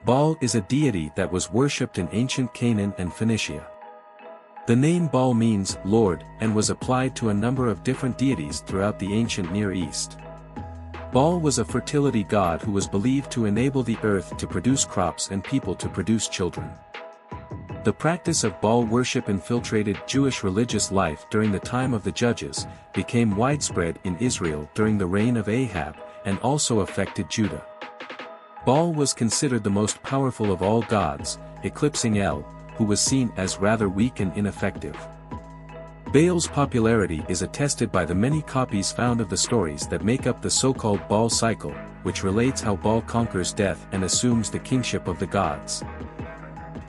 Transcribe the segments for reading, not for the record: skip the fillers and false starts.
Baal is a deity that was worshipped in ancient Canaan and Phoenicia. The name Baal means Lord and was applied to a number of different deities throughout the ancient Near East. Baal was a fertility god who was believed to enable the earth to produce crops and people to produce children. The practice of Baal worship infiltrated Jewish religious life during the time of the Judges, became widespread in Israel during the reign of Ahab, and also affected Judah. Baal was considered the most powerful of all gods, eclipsing El, who was seen as rather weak and ineffective. Baal's popularity is attested by the many copies found of the stories that make up the so-called Baal cycle, which relates how Baal conquers death and assumes the kingship of the gods.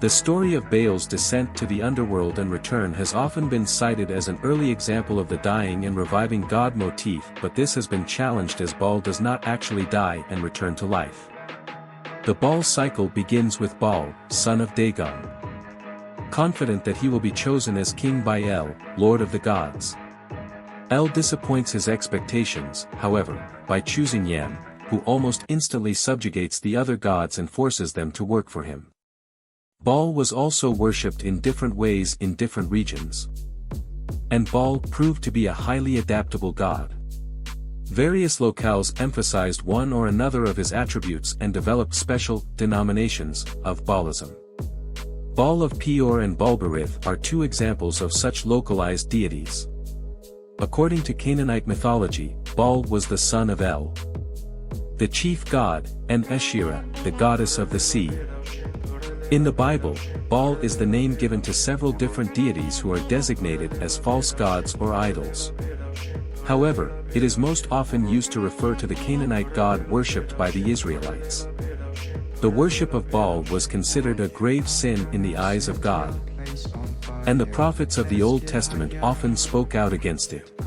The story of Baal's descent to the underworld and return has often been cited as an early example of the dying and reviving god motif, but this has been challenged as Baal does not actually die and return to life. The Baal cycle begins with Baal, son of Dagon, confident that he will be chosen as king by El, lord of the gods. El disappoints his expectations, however, by choosing Yam, who almost instantly subjugates the other gods and forces them to work for him. Baal was also worshipped in different ways in different regions. And Baal proved to be a highly adaptable god. Various locales emphasized one or another of his attributes and developed special denominations of Baalism. Baal of Peor and Ugarit are two examples of such localized deities. According to Canaanite mythology, Baal was the son of El, the chief god, and Asherah, the goddess of the sea. In the Bible, Baal is the name given to several different deities who are designated as false gods or idols. However, it is most often used to refer to the Canaanite god worshipped by the Israelites. The worship of Baal was considered a grave sin in the eyes of God. And the prophets of the Old Testament often spoke out against it.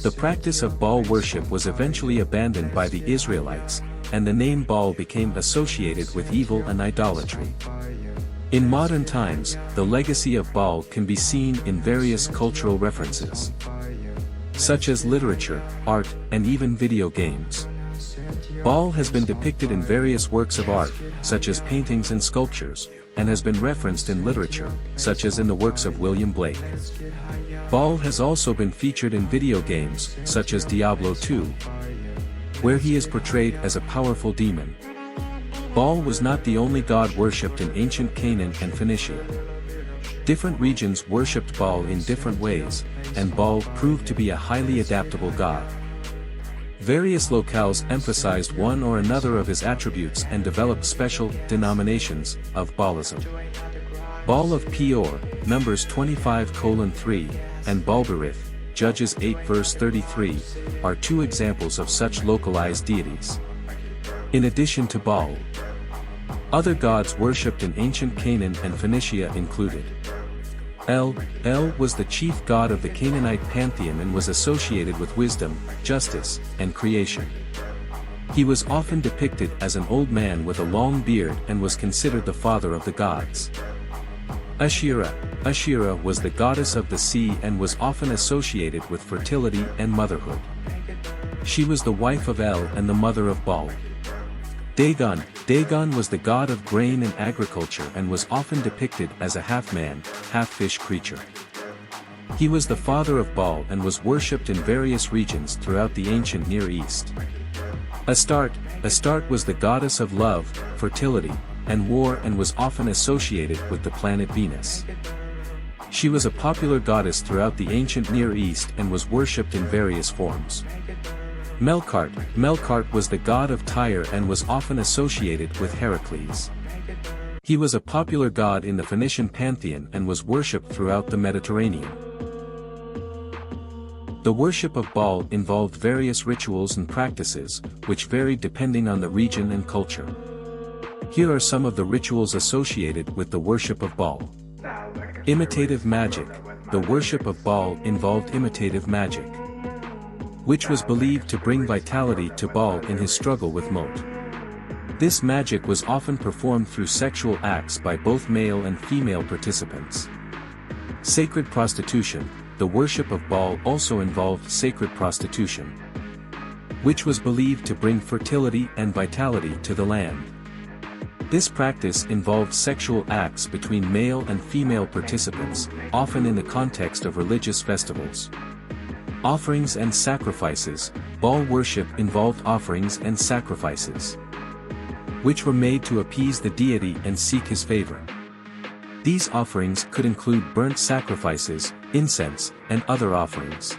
The practice of Baal worship was eventually abandoned by the Israelites, and the name Baal became associated with evil and idolatry. In modern times, the legacy of Baal can be seen in various cultural references, such as literature, art, and even video games. Baal has been depicted in various works of art, such as paintings and sculptures, and has been referenced in literature, such as in the works of William Blake. Baal has also been featured in video games, such as Diablo 2, where he is portrayed as a powerful demon. Baal was not the only god worshipped in ancient Canaan and Phoenicia. Different regions worshipped Baal in different ways, and Baal proved to be a highly adaptable god. Various locales emphasized one or another of his attributes and developed special denominations of Baalism. Baal of Peor, Numbers 25:3, and Ugarit, Judges 8 verse 33, are two examples of such localized deities. In addition to Baal, other gods worshipped in ancient Canaan and Phoenicia included El. El was the chief god of the Canaanite pantheon and was associated with wisdom, justice, and creation. He was often depicted as an old man with a long beard and was considered the father of the gods. Asherah. Asherah was the goddess of the sea and was often associated with fertility and motherhood. She was the wife of El and the mother of Baal. Dagon. Dagon was the god of grain and agriculture and was often depicted as a half-man, half-fish creature. He was the father of Baal and was worshipped in various regions throughout the ancient Near East. Astarte. Astarte was the goddess of love, fertility, and war and was often associated with the planet Venus. She was a popular goddess throughout the ancient Near East and was worshipped in various forms. Melkart. Melkart was the god of Tyre and was often associated with Heracles. He was a popular god in the Phoenician pantheon and was worshipped throughout the Mediterranean. The worship of Baal involved various rituals and practices, which varied depending on the region and culture. Here are some of the rituals associated with the worship of Baal. Imitative magic. The worship of Baal involved imitative magic, which was believed to bring vitality to Baal in his struggle with Mot. This magic was often performed through sexual acts by both male and female participants. Sacred prostitution. The worship of Baal also involved sacred prostitution, which was believed to bring fertility and vitality to the land. This practice involved sexual acts between male and female participants, often in the context of religious festivals. Offerings and sacrifices. Baal worship involved offerings and sacrifices, which were made to appease the deity and seek his favor. These offerings could include burnt sacrifices, incense, and other offerings.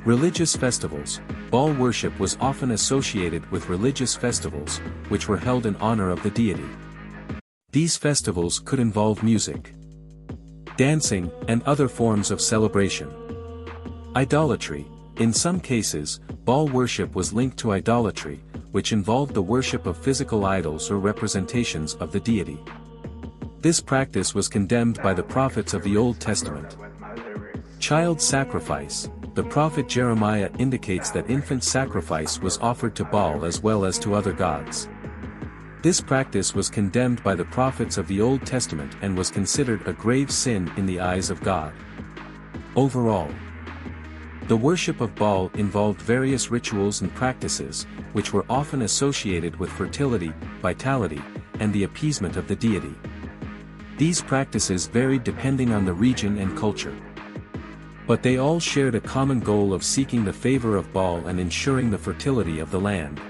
Religious festivals. Baal worship was often associated with religious festivals, which were held in honor of the deity. These festivals could involve music, dancing, and other forms of celebration. Idolatry. In some cases, Baal worship was linked to idolatry, which involved the worship of physical idols or representations of the deity. This practice was condemned by the prophets of the Old Testament. Child sacrifice. The prophet Jeremiah indicates that infant sacrifice was offered to Baal as well as to other gods. This practice was condemned by the prophets of the Old Testament and was considered a grave sin in the eyes of God. Overall, the worship of Baal involved various rituals and practices, which were often associated with fertility, vitality, and the appeasement of the deity. These practices varied depending on the region and culture, but they all shared a common goal of seeking the favor of Baal and ensuring the fertility of the land.